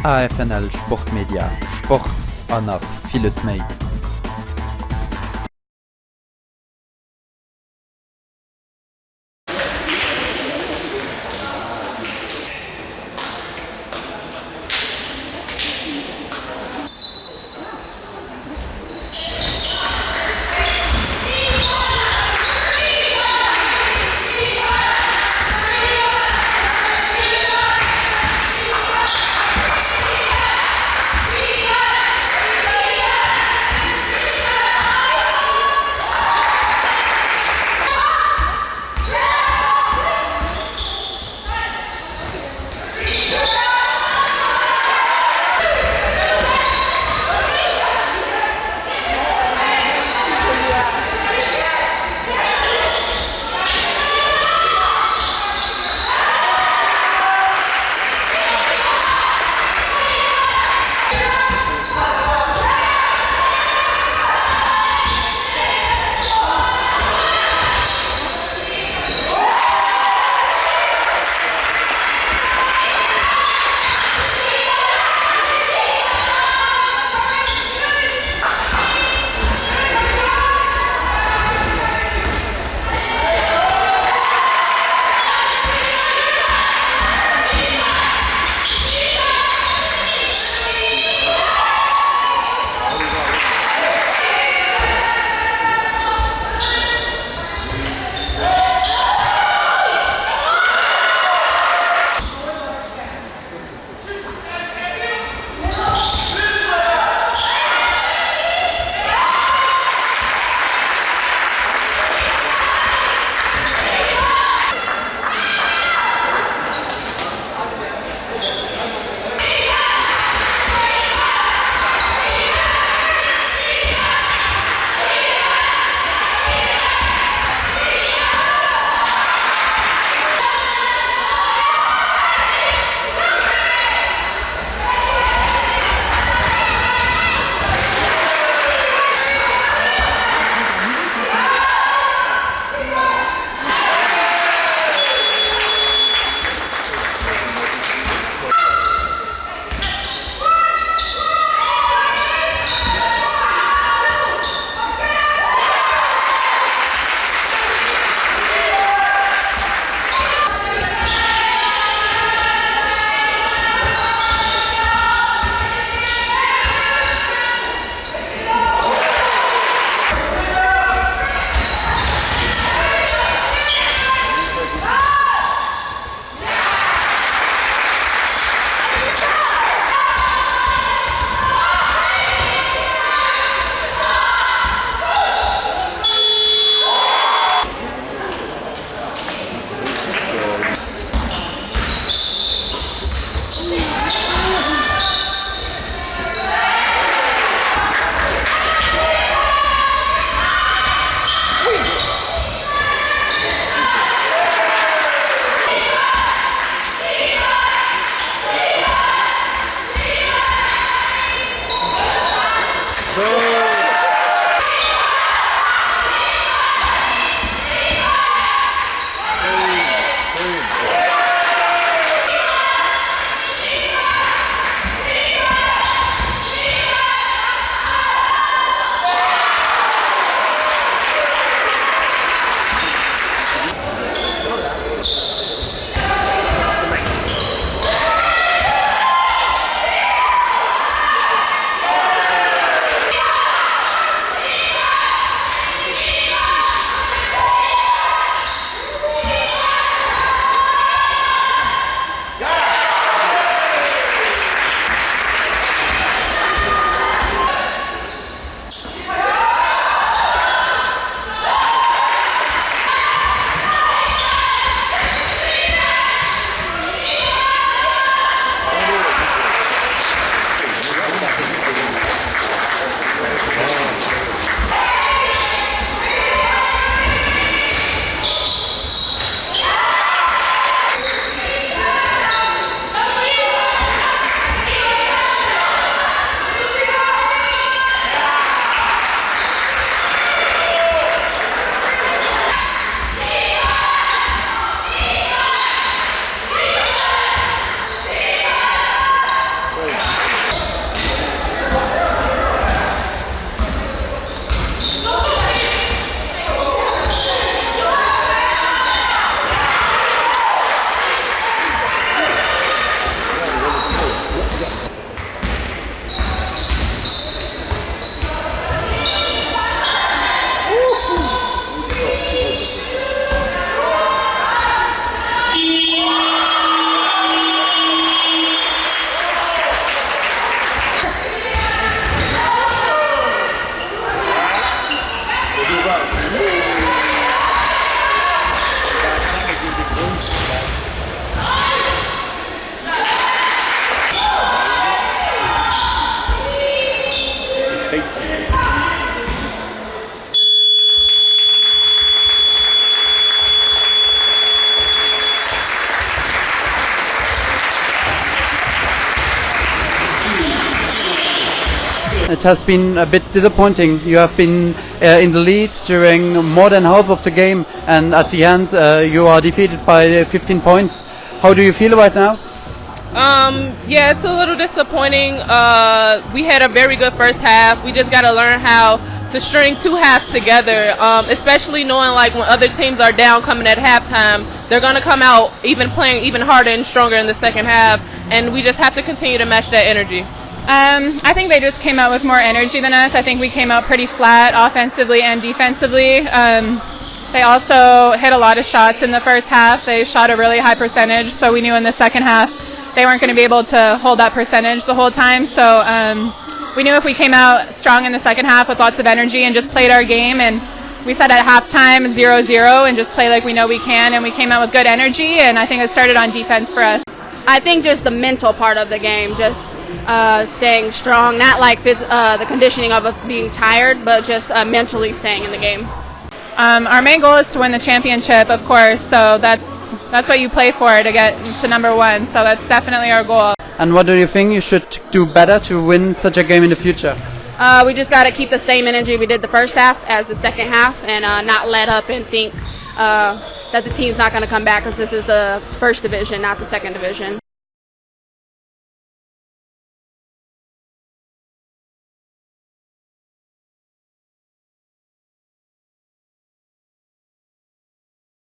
AFNL Sportmedia, Sport an nach vieles méi. It has been a bit disappointing. You have been in the lead during more than half of the game, and at the end you are defeated by 15 points. How do you feel right now? Yeah, it's a little disappointing. We had a very good first half. We just got to learn how to string two halves together, especially knowing like when other teams are down coming at halftime, they're going to come out playing even harder and stronger in the second half, and we just have to continue to match that energy. I think they just came out with more energy than us. I think we came out pretty flat offensively and defensively. They also hit a lot of shots in the first half. They shot a really high percentage, so we knew in the second half they weren't going to be able to hold that percentage the whole time. So we knew if we came out strong in the second half with lots of energy and just played our game, and we said at halftime 0-0 and just play like we know we can, and we came out with good energy, and I think it started on defense for us. I think just the mental part of the game, just staying strong, not like the conditioning of us being tired, but just mentally staying in the game. Our main goal is to win the championship, of course, so that's what you play for, to get to number one, so that's definitely our goal. And what do you think you should do better to win such a game in the future? We just got to keep the same energy we did the first half as the second half, and not let up and think that the team's not going to come back, because this is the first division, not the second division.